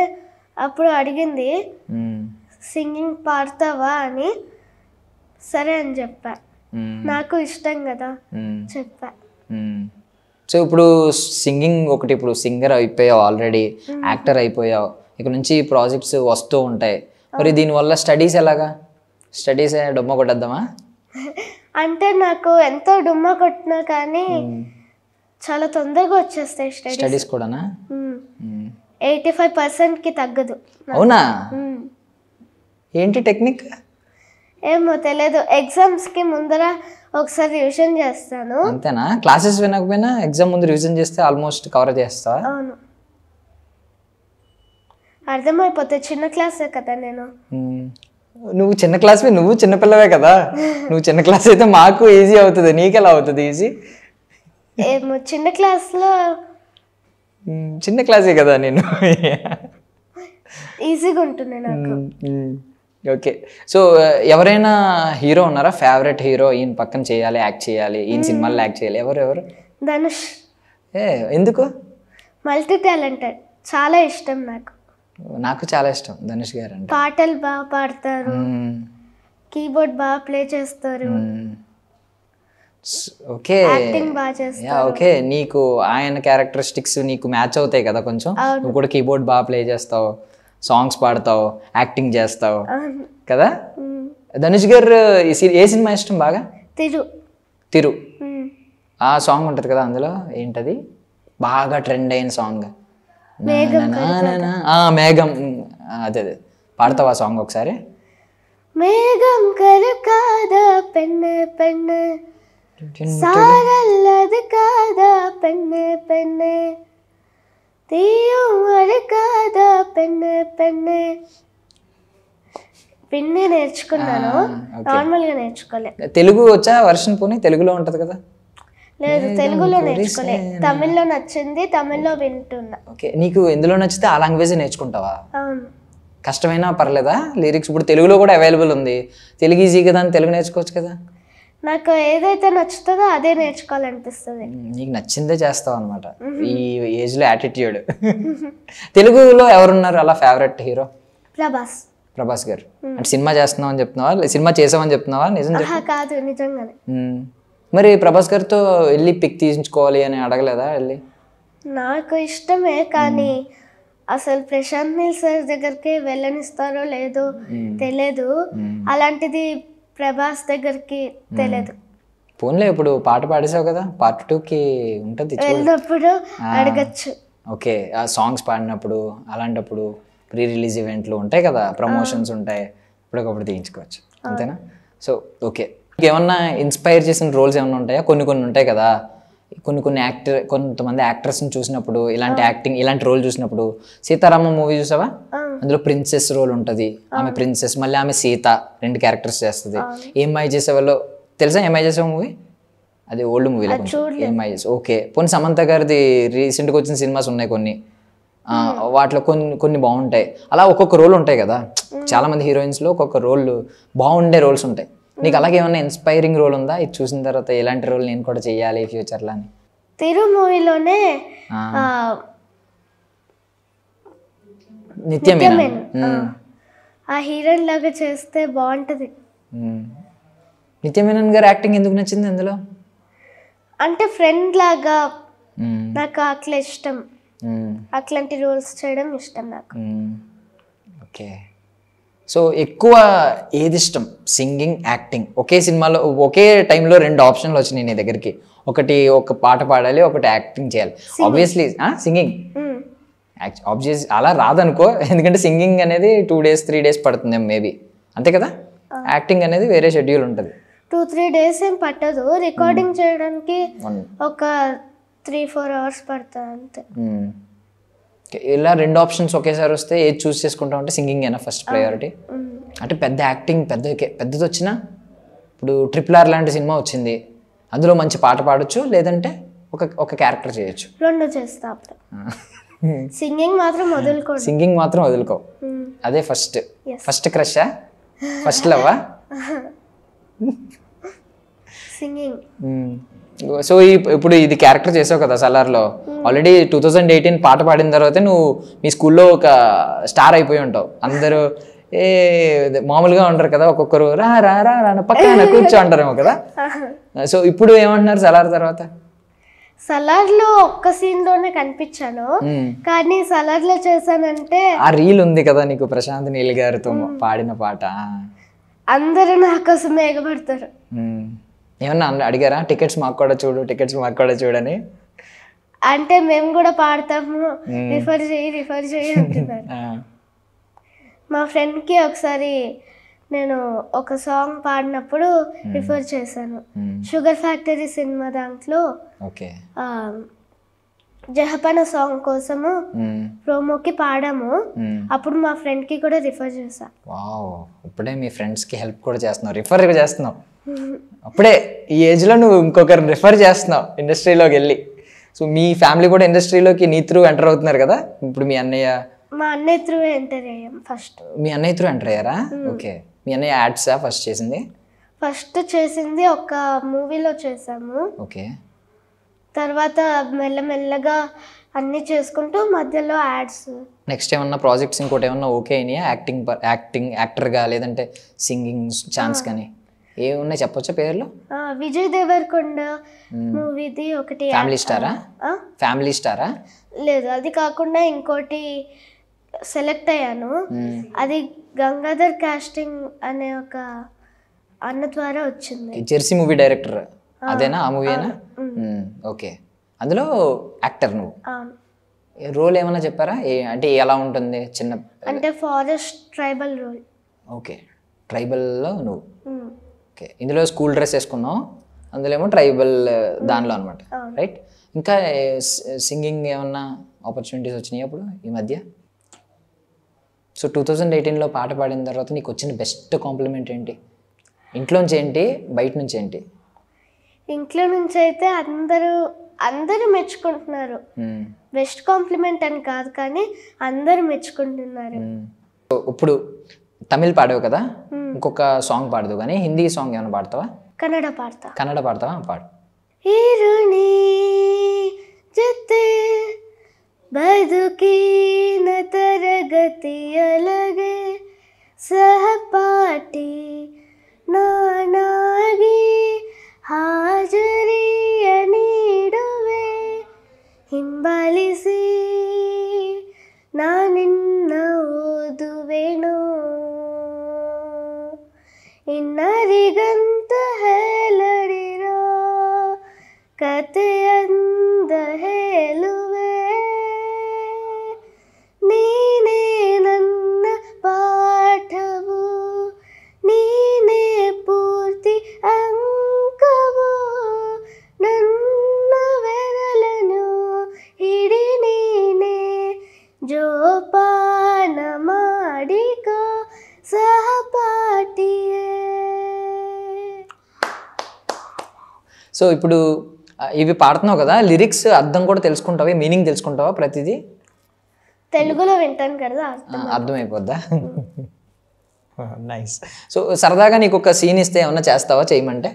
అప్పుడు అడిగింది సింగింగ్ పాడతావా అని. సరే అని చెప్పా, నాకు ఇష్టం కదా చెప్పా. సో ఇప్పుడు సింగింగ్ ఒకటి, ఇప్పుడు సింగర్ అయిపోయావు ఆల్రెడీ, యాక్టర్ అయిపోయావు, ఇక నుంచి ప్రాజెక్ట్స్ వస్తూ ఉంటాయి. మరి దీనివల్ల స్టడీస్ ఎలాగా? స్టడీస్ డొమ్మ కొట్టేద్దామా? అంటే నాకు ఎంతో డుమ్మ కొట్టినా కానీ చాలా తొందరగా వచ్చేస్తాయి స్టడీస్ కూడానా? 85%కి తగ్గదు. అవునా? ఏంటి టెక్నిక్? ఏమో తెలియదు, ఎగ్జామ్స్కి ముందర ఒకసారి రివిజన్ చేస్తాను. అంతేనా? క్లాసెస్ వినకపోయినా ఎగ్జామ్ ముందు రివిజన్ చేస్తే ఆల్మోస్ట్ కవర్ చేస్తావా? అవును, అర్థమైపోతే. చిన్న క్లాసే కదా నేను. నువ్వు చిన్న క్లాస్వే, నువ్వు చిన్నపిల్లవే కదా. నువ్వు చిన్న క్లాస్ అయితే మాకు ఈజీ అవుతుంది, నీకెలా అవుతుంది ఈజీ? ఏమో చిన్న క్లాస్లో, చిన్న క్లాసే కదా నేను, ఈజీగా ఉంటుంది నాకు. ఓకే. సో ఎవరైనా హీరో ఉన్నారా ఫేవరెట్ హీరో, ఈయన పక్కన చేయాలి, యాక్ట్ చేయాలి, ఈయన సినిమాల్లో యాక్ట్ చేయాలి? ఎవరు? ధనుష్. ఎందుకు? మల్టీ టాలెంటెడ్, చాలా ఇష్టం నాకు. నాకు చాలా ఇష్టం ధనుష్ గారు అంటే. పాటలు బాగా పాడతారు, కీబోర్డ్ బాగా ప్లే చేస్తారు, ఓకే యాక్టింగ్ బాగా చేస్తారు. ఓకే, నీకు ఆయన క్యారెక్టరిస్టిక్స్ నీకు మ్యాచ్ అవుతాయి కదా కొంచెం, నువ్వు కూడా కీబోర్డ్ బాగా ప్లే చేస్తావు. సాంగ్స్ పాడతావు, యాక్టింగ్ చేస్తావు అవును. కదా. ధనుష్ గారు ఏ సినిమా ఇష్టం బాగా? తిరు. ఆ సాంగ్ ఉంటుంది కదా అందులో, ఏంటది బాగా ట్రెండ్ అయిన సాంగ్? మేఘం. అదే పాడతావా సాంగ్ ఒకసారి? మేఘం కరకాదా పెన్ను పెన్ను సారల్లది కాదా పెన్ను పెన్ను తీయం అది కాదా పెన్ను పెన్ను. పిన్ని నేర్చుకున్నాను, నార్మల్గా నేర్చుకోలే. తెలుగు వచ్చా వర్షన్? పోనీ తెలుగులో ఉంటది కదా. లేదు, తెలుగులో నేర్చుకోలే, తమిళ్లో నచ్చింది, తమిళ్లో వింటున్నా. ఓకే, నీకు ఎందులో నచ్చితే ఆ లాంగ్వేజ్ నేర్చుకుంటావా? అవును. కష్టమైనా పర్లేదా లిరిక్స్? ఇప్పుడు తెలుగులో కూడా అవైలబుల్ ఉంది, తెలుగు ఈజీ కదా అని తెలుగు నేర్చుకోవచ్చు కదా. నాకు ఏదైతే నచ్చుతుందో అదే నేర్చుకోవాలనిపిస్తుంది. నీకు నచ్చిందే చేస్తావు అనమాట ఈ ఏజ్లో. యాటిట్యూడ్. తెలుగులో ఎవరున్నారు అలా ఫేవరెట్ హీరో? ప్రభాస్ గారు. అంటే సినిమా చేస్తున్నావు అని చెప్తున్నావా, సినిమా చేసావని చెప్తున్నావా? నిజం కాదు, నిజంగానే. మరి ప్రభాస్ గారితో వెళ్ళి పిక్ తీయించుకోవాలి అని అడగలేదా వెళ్ళి? నాకు ఇష్టమే, కానీ అసలు ప్రశాంత్ నీల్ సార్ దగ్గరికి వెళ్ళనిస్తారో లేదో తెలియదు. అలాంటిది ప్రభాస్ దగ్గరికి తెలియదు. పోన్లే, ఇప్పుడు పాట పాడేసావు కదా, పార్ట్ 2కి ఉంటుంది, వెళ్ళినప్పుడు అడగచ్చు. ఓకే, ఆ సాంగ్స్ పాడినప్పుడు అలాంటప్పుడు ప్రీ రిలీజ్ ఈవెంట్లు ఉంటాయి కదా, ప్రమోషన్స్ ఉంటాయి, ఇప్పటికప్పుడు తీయించుకోవచ్చు, అంతేనా? సో ఓకే, ఏమన్నా ఇన్స్పైర్ చేసిన రోల్స్ ఏమన్నా ఉంటాయా? కొన్ని ఉంటాయి కదా, కొంతమంది యాక్టర్స్ని చూసినప్పుడు, ఇలాంటి యాక్టింగ్ ఇలాంటి రోల్ చూసినప్పుడు. సీతారామ మూవీ చూసావా? అందులో ప్రిన్సెస్ రోల్ ఉంటుంది, ఆమె ప్రిన్సెస్, మళ్ళీ ఆమె సీత, 2 క్యారెక్టర్స్ చేస్తుంది. ఏమై చేసేవాళ్ళు తెలుసా? ఏమై చేసావు మూవీ? అది ఓల్డ్ మూవీలో ఏమై చేసి. ఓకే, పోనీ సమంత గారిది రీసెంట్గా వచ్చిన సినిమాస్ ఉన్నాయి కొన్ని, వాటిలో కొన్ని బాగుంటాయి. అలా ఒక్కొక్క రోల్ ఉంటాయి కదా, చాలా మంది హీరోయిన్స్లో ఒక్కొక్క రోల్ బాగుండే రోల్స్ ఉంటాయి. నీకు అలాగే ఏమన్నా ఇన్స్పైరింగ్ రోల్ ఉందా ఇది చూసిన తర్వాత, ఎలాంటి రోల్ నేను కూడా చెయ్యాలి ఫ్యూచర్లో అని? తిరు మూవీలోనే నిత్యమేనన్ ఆ హీరోయిన్ లాగా చేస్తే బాగుంటది. నిత్యమేనన్ గారు యాక్టింగ్ ఎందుకు నచ్చింది అందులో? అంటే ఫ్రెండ్ లాగా, నాకు అట్లా ఇష్టం, అట్లాంటి రోల్స్ చేయడం ఇష్టం నాకు. ఓకే, సో ఎక్కువ ఏది ఇష్టం? Singing, acting? ఒకే సినిమాలో ఒకే టైంలో 2 ఆప్షన్లు వచ్చినాయి నీ దగ్గరికి, ఒక పాట పాడాలి, ఒకటి యాక్టింగ్ చేయాలి. Obviously singing. ఆబ్వియస్ అలా రాదనుకో, ఎందుకంటే సింగింగ్ అనేది 2 days 3 days పడుతుంది మేబీ, అంతే కదా. యాక్టింగ్ అనేది వేరే షెడ్యూల్ ఉంటుంది. 2-3 days ఏం పట్టదు, రికార్డింగ్ చేయడానికి ఒక 3-4 hours పడుతుంది అంతే. ఇలా 2 ఆప్షన్స్ ఒకేసారి వస్తే ఏది చూస్ చేసుకుంటాం అంటే సింగింగ్ అయినా ఫస్ట్ ప్రయారిటీ. అంటే పెద్ద యాక్టింగ్ పెద్దది వచ్చినా, ఇప్పుడు RRR లాంటి సినిమా వచ్చింది, అందులో మంచి పాట పాడొచ్చు, లేదంటే ఒక క్యారెక్టర్ చేయొచ్చు. 2 చేస్తా. సింగింగ్ మాత్రం వదులుకో. అదే ఫస్ట్ క్రషా, ఫస్ట్ లవ్వా? సింగింగ్. సో ఇప్పుడు ఇది క్యారెక్టర్ చేసావు కదా సలార్లో, ఆల్రెడీ 2018 పాట పాడిన తర్వాత నువ్వు మీ స్కూల్లో ఒక స్టార్ అయిపోయి ఉంటావు. అందరూ మామూలుగా ఉంటారు కదా, ఒక్కొక్కరు రా రా రా పక్కన కూర్చో అంటారేమో కదా. సో ఇప్పుడు ఏమంటున్నారు సలార్ తర్వాత? సలార్లో ఒక్క సీన్ లోనే కనిపించాను, కానీ సలార్లో చేశానంటే ఆ రీల్ ఉంది కదా నీకు, ప్రశాంత్ నీల్ గారితో పాడిన పాట, అందరూ నా కోసం ఎగబడతారు. ఏమన్నా అడిగారా టికెట్స్ మాకు కూడా చూడని? అంటే మేము కూడా పాడతాము, రిఫర్ చేయి అంటున్నారు. మా ఫ్రెండ్కి ఒకసారి నేను ఒక సాంగ్ పాడినప్పుడు రిఫర్ చేశాను. షుగర్ ఫ్యాక్టరీ సినిమా దాంట్లో జహపన సాంగ్ కోసము ప్రోమోకి పాడాము, అప్పుడు మా ఫ్రెండ్కి కూడా రిఫర్ చేశా. ఇప్పుడే మీ ఫ్రెండ్స్కి హెల్ప్ కూడా చేస్తున్నావు, రిఫర్ చేస్తున్నావు. అప్పుడే ఈ ఏజ్లో నువ్వు ఇంకొకరు రిఫర్ చేస్తున్నావు ఇండస్ట్రీలోకి వెళ్ళి. సో మీ ఫ్యామిలీ కూడా ఇండస్ట్రీలోకి నీ త్రూ ఎంటర్ అవుతున్నారు కదా. ఇప్పుడు మా అన్నయ్య త్రూ ఎంటర్ అయ్యాం. మీ అన్నయ్య త్రూ ఎంటర్ అయ్యారా? ఓకే, మీ అన్నయ్య యాడ్సా ఫస్ట్ చేసింది? ఒక మూవీలో చేసాము. ఓకే, తర్వాత మెల్లమెల్లగా అన్నీ చేసుకుంటూ మధ్యలో యాడ్స్. నెక్స్ట్ ఏమన్నా ప్రాజెక్ట్స్ ఇంకోటి ఏమన్నా ఓకే అయినాయా? యాక్టర్గా, లేదంటే సింగింగ్ ఛాన్స్ కానీ ఏమున్నాయి చెప్పొచ్చా పేర్లు? విజయ్ దేవరకొండ మూవీది ఒకటి. ఫ్యామిలీ స్టారా? లేదు, అది కాకుండా ఇంకోటి సెలెక్ట్ అయ్యాను. అది గంగాధర్ కాస్టింగ్ అనే ఒక అన్న ద్వారా వచ్చింది. జెర్సీ మూవీ డైరెక్టర్ అదేనా? ఆ మూవీనా? ఓకే. అందులో యాక్టర్ నువ్వు. అవును. రోల్ ఏమైనా చెప్పారా? అంటే ఎలా ఉంటుంది? చిన్న అంటే ఫారెస్ట్ ట్రైబల్ రోల్. ఓకే, ట్రైబల్లో నువ్వు. ఓకే, ఇందులో స్కూల్ డ్రెస్ వేసుకున్నావు, అందులో ఏమో ట్రైబల్ దానిలో అనమాట, రైట్? ఇంకా సింగింగ్ ఏమన్నా ఆపర్చునిటీస్ వచ్చినాయి అప్పుడు ఈ మధ్య? సో 2018లో పాట పాడిన తర్వాత నీకు వచ్చిన బెస్ట్ కాంప్లిమెంట్ ఏంటి? ఇంట్లోంచి ఏంటి, బయట నుంచి ఏంటి? ఇంట్లో నుంచి అయితే అందరూ మెచ్చుకుంటున్నారు. బెస్ట్ కాంప్లిమెంట్ అని కాదు కానీ అందరూ మెచ్చుకుంటున్నారు. ఇప్పుడు తమిళ్ పాడావు కదా, ఇంకొక సాంగ్ పాడదు కానీ హిందీ సాంగ్ ఏమైనా పాడతావా? కన్నడ పాడతా. కన్నడ పాడతావా? పాడు. ಇರುಣಿ ಜೊತೆ ಬದುಕಿನ ತರಗತಿಯೊಳಗೆ ಸಹಪಾಠಿ ನಾನಾಗಿ ಹಾಜರಿಯ ನೀಡುವೆ, ಹಿಂಬಾಲಿಸಿ ನಾನಿನ್ನ ಓದುವೆನು, ಇನ್ನರಿಗಂತ ಹೇಳಡಿರೋ ಕಥೆಯಂದ ಹೇಳುವೆ, ನೀನೇ ನನ್ನ ಪಾಠವು, ನೀನೇ ಪೂರ್ತಿ ಅಂಕವು, ನನ್ನ ಬೆರಳನು ಹಿಡಿ ನೀನೇ ಜೋಪಾನ ಮಾಡಿಕೋ సహపాఠియే. సో ఇప్పుడు ఇవి పాడుతున్నావు కదా, లిరిక్స్ అర్థం కూడా తెలుసుకుంటావా? మీనింగ్ తెలుసుకుంటావా ప్రతిదీ? తెలుగులో వింటాను కదా, అర్థమైపోద్దా? నైస్. సో సరదాగా నీకు ఒక సీన్ ఇస్తే ఏమన్నా చేస్తావా చేయమంటే?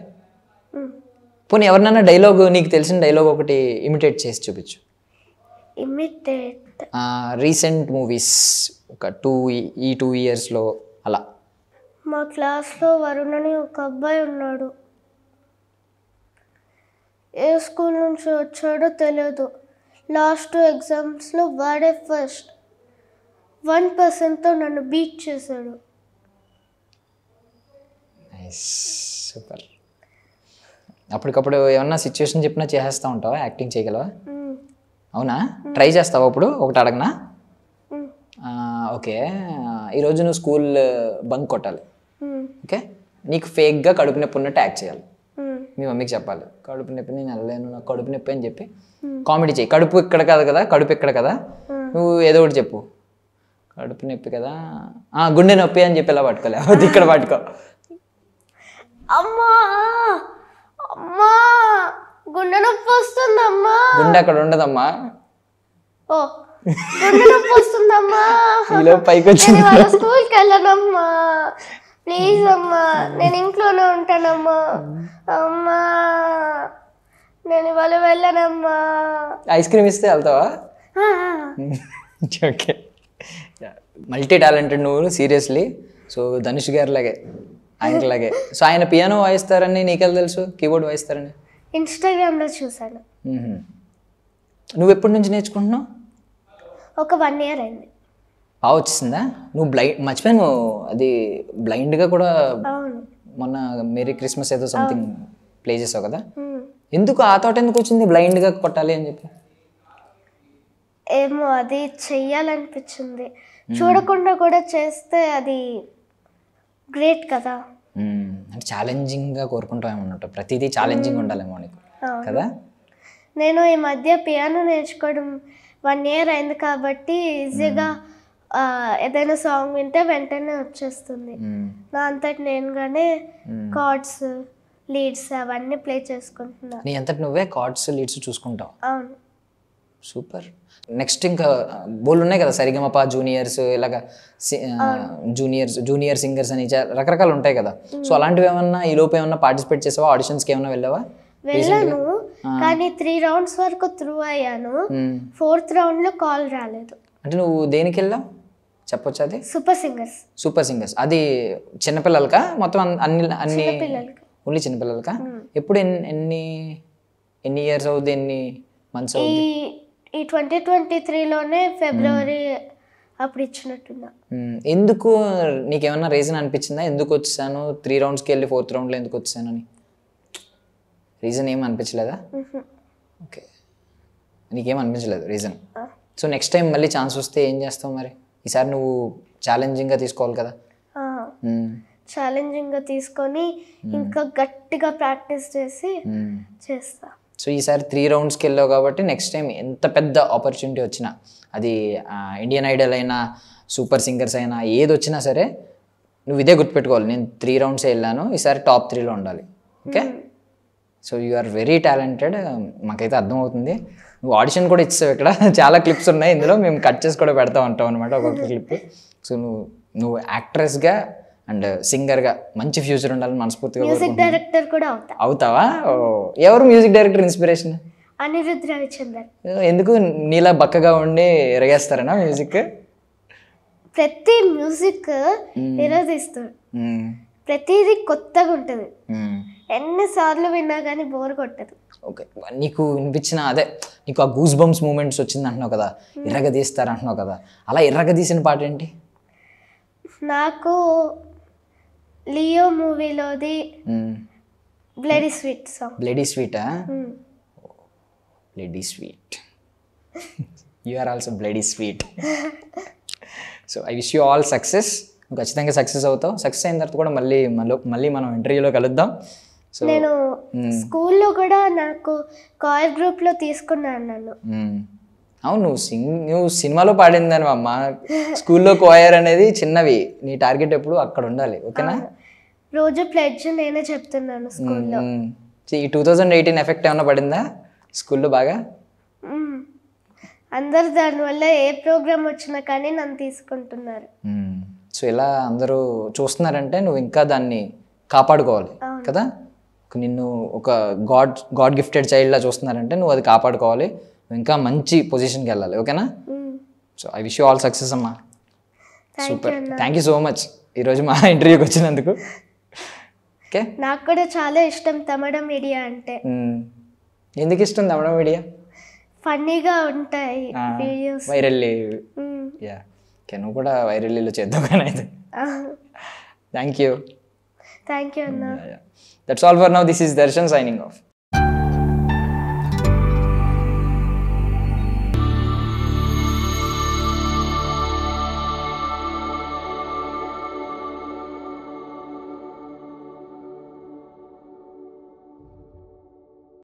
పోనీ ఎవరినైనా డైలాగ్, నీకు తెలిసిన డైలాగ్ ఒకటి ఇమిటేట్ చేసి చూపించు. ఇమిటేట్? రీసెంట్ మూవీస్ ఒక 2 ఇయర్స్లో అలా. మా క్లాస్లో వరుణ్ అని ఒక అబ్బాయి ఉన్నాడు. ఏ స్కూల్ నుంచి వచ్చాడో తెలియదు. లాస్ట్ ఎగ్జామ్స్లో వాడే ఫస్ట్. 1%తో నన్ను బీట్ చేశాడు. Nice, super. అప్పటికప్పుడు ఏమన్నా సిచ్యువేషన్ చెప్పినా చేసేస్తూ ఉంటావా? యాక్టింగ్ చేయగలవా? అవునా? ట్రై చేస్తావా? ఇప్పుడు ఒకటి అడగనా? ఓకే, ఈరోజు నువ్వు స్కూల్ బంక్ కొట్టాలి. ఓకే, నీకు ఫేక్గా కడుపు నొప్పి ఉన్నట్టు యాక్ట్ చేయాలి. మీ మమ్మీకి చెప్పాలి, కడుపు నొప్పి నేను వెళ్ళలేను, నాకు కడుపు నొప్పి అని చెప్పి కామెడీ చేయి. కడుపు ఇక్కడ కాదు కదా, కడుపు ఇక్కడ కదా, నువ్వు ఏదో ఒకటి చెప్పు. కడుపు నొప్పి కదా, గుండె నొప్పి అని చెప్పి ఇలా పట్టుకోలే, ఇక్కడ పట్టుకో. అమ్మా అమ్మా గుండె నొప్పి వస్తుందమ్మా. గుండె అక్కడ ఉండదమ్మా. ఓ, గుండె నొప్పి వస్తుందమ్మా. ఈలో పైకి వచ్చి స్కూల్కి వెళ్ళనమ్మా, ప్లీజ్ అమ్మా, నేను ఇంట్లోనే ఉంటానమ్మా. అమ్మా నేను ఇవాళ వెళ్ళనమ్మా. ఐస్ క్రీమ్ ఇస్తే వెళ్తావా? ఓకే, మల్టీ టాలెంటెడ్ నువ్వు, సీరియస్లీ. సో ధనుష్ గారి లాగే, ఆయనలాగే. సో ఆయన పియానో వాయిస్తారని నీకెలా తెలుసు? కీబోర్డ్ వాయిస్తారని ఇన్స్టాగ్రామ్లో చూసాను. నువ్వు ఎప్పటి నుంచి నేర్చుకుంటున్నావు? ఒక 1 year అయింది. బాగా వచ్చిందా? నువ్వు మర్చిపోయాను, అది బ్లైండ్గా కూడా మొన్న మేరీ క్రిస్మస్ ఏదో సంథింగ్ ప్లే చేసావు కదా, ఎందుకు ఆ థాట్ ఎందుకు వచ్చింది బ్లైండ్గా కొట్టాలి అని చెప్పి? ఏమో, అది చెయ్యాలనిపించింది. చూడకుండా కూడా చేస్తే అది గ్రేట్ కదా. అంటే ఛాలెంజింగ్గా కోరుకుంటాం అన్నట్టు, ప్రతిదీ ఛాలెంజింగ్ ఉండాలేమో నీకు కదా. నేను ఈ మధ్య పియానో నేర్చుకోవడం 1 year అయింది కాబట్టి ఈజీగా ఏదైనా సాంగ్ వింటే వెంటనే వచ్చేస్తుంది. నా అంతటి నేనుగానే కార్డ్స్, లీడ్స్ అవన్నీ ప్లే చేసుకుంటున్నా. నీ అంతటి నువ్వే కార్డ్స్, లీడ్స్ చూసుకుంటావు? అవును. సూపర్. నెక్స్ట్ ఇంకా బోల్ ఉన్నాయి కదా, సరిగమప జూనియర్స్, ఇలాగా జూనియర్ సింగర్స్ అని రకరకాలు ఉంటాయి కదా. సో అలాంటివి ఏమన్నా ఈ లోపు ఏమన్నా పార్టిసిపేట్ చేసావా? ఆడిషన్స్కి ఏమన్నా వెళ్ళావా? వెళ్ళాను, కానీ 3 rounds వరకు త్రూ అయ్యాను. 4th roundలో కాల్ రాలేదు. అంటే నువ్వు దేనికి వెళ్ళావు చెప్పొచ్చు? అది సూపర్ సింగర్స్. సూపర్ సింగర్స్ అది చిన్నపిల్లలకా మొత్తం? అన్ని ఓన్లీ చిన్నపిల్లలకా? ఎప్పుడు ఎన్ని ఇయర్స్ అవుతుంది, ఎన్ని మంత్స్ అవుతుంది? ఈ 2023లోనే ఫిబ్రవరి అప్పుడు ఇచ్చినట్టున్నా. ఎందుకు నీకేమన్నా రీజన్ అనిపించిందా ఎందుకు వచ్చాను 3 రౌండ్స్కి వెళ్ళి 4th రౌండ్లో ఎందుకు వచ్చాను అని? రీజన్ ఏం అనిపించలేదా? ఓకే, నీకేం అనిపించలేదు రీజన్. సో నెక్స్ట్ టైం మళ్ళీ ఛాన్స్ వస్తే ఏం చేస్తావు మరి? ఈసారి నువ్వు ఛాలెంజింగ్గా తీసుకోవాలి కదా. ఛాలెంజింగ్గా తీసుకొని ఇంకా గట్టిగా ప్రాక్టీస్ చేసి చేస్తా. సో ఈసారి 3 రౌండ్స్కి వెళ్ళావు కాబట్టి నెక్స్ట్ టైం ఎంత పెద్ద ఆపర్చునిటీ వచ్చినా, అది ఇండియన్ ఐడల్ అయినా సూపర్ సింగర్స్ అయినా ఏది వచ్చినా సరే నువ్వు ఇదే గుర్తుపెట్టుకోవాలి, నేను 3 రౌండ్సే వెళ్ళాను, ఈసారి టాప్ 3లో ఉండాలి. Okay, so you are very talented, మాకైతే అర్థమవుతుంది. నువ్వు ఆడిషన్ కూడా ఇచ్చావు, ఇక్కడ చాలా క్లిప్స్ ఉన్నాయి, ఇందులో మేము కట్ చేసి కూడా పెడతా ఉంటాం అనమాట ఒక్కొక్క క్లిప్. సో నువ్వు యాక్ట్రెస్గా అండ్ సింగర్గా మంచి ఫ్యూచర్ ఉండాలని మనస్ఫూర్తిగా. మ్యూజిక్ డైరెక్టర్ కూడా అవుతావా? ఎవరు music director inspiration? Anirudh Ravichander. ఎందుకు నీలా బక్కగా ఉండి ఎరగేస్తారనా మ్యూజిక్? ప్రతి మ్యూజిక్ నిరోధిస్తాడు, ప్రతిదీ కొత్తగా ఉంటుంది, ఎన్నిసార్లు విన్నా కానీ బోర్ కొట్టదు. ఓకే, నీకు వినిపించిన అదే నీకు ఆ గూస్ బంప్స్ మూమెంట్స్ వచ్చింది అంటున్నావు కదా, ఎర్రగదీస్తారు అంటున్నావు కదా, అలా ఎర్రగదీసిన పాట ఏంటి? నాకు లియో మూవీలోది బ్లడీ స్వీట్ సాంగ్. బ్లడీ స్వీటా? Bloody sweet, you are also bloody sweet. So I wish you all success. నువ్వు ఖచ్చితంగా సక్సెస్ అవుతావు. సక్సెస్ అయిన తర్వాత కూడా మళ్ళీ మనం ఇంటర్వ్యూలో కలుద్దాం. సో నేను స్కూల్లో కూడా నాకు కాయర్ గ్రూప్లో తీసుకున్నాను నన్ను. అవును, నువ్వు సినిమాలో పాడిందని అమ్మ, స్కూల్లో కోయర్ అనేది చిన్నవి, నీ టార్గెట్ ఎప్పుడు అక్కడ ఉండాలి. ఓకేనా? రోజు ప్లెడ్జ్ నేనే చెప్తున్నాను స్కూల్లో. ఈ 2018 ఎఫెక్ట్ ఏమైనా పడిందా స్కూల్లో బాగా? అందరు దానివల్ల ఏ ప్రోగ్రామ్ వచ్చినా కానీ నన్ను తీసుకుంటున్నారు. సో ఇలా అందరూ చూస్తున్నారంటే నువ్వు ఇంకా దాన్ని కాపాడుకోవాలి కదా. నిన్ను ఒక గాడ్ గిఫ్టెడ్ చైల్డ్లా చూస్తున్నారంటే నువ్వు అది కాపాడుకోవాలి, నువ్వు ఇంకా మంచి పొజిషన్కి వెళ్ళాలి. ఓకేనా? So I wish you all success అమ్మా. Super, thank you so much ఈరోజు మా ఇంటర్వ్యూకి వచ్చినందుకు. ఓకే, నాకు కూడా చాలా ఇష్టం తమిళ మీడియా అంటే. ఎందుకు ఇష్టం తమిళ మీడియా? ఫన్నీగా ఉంటాయి వీడియోస్, వైరల్. యా, నువ్వు కూడా వైరల్లో చేద్దాం కానీ అయితే. థ్యాంక్ యూ అన్న. That's all for now. This is Darshan signing off.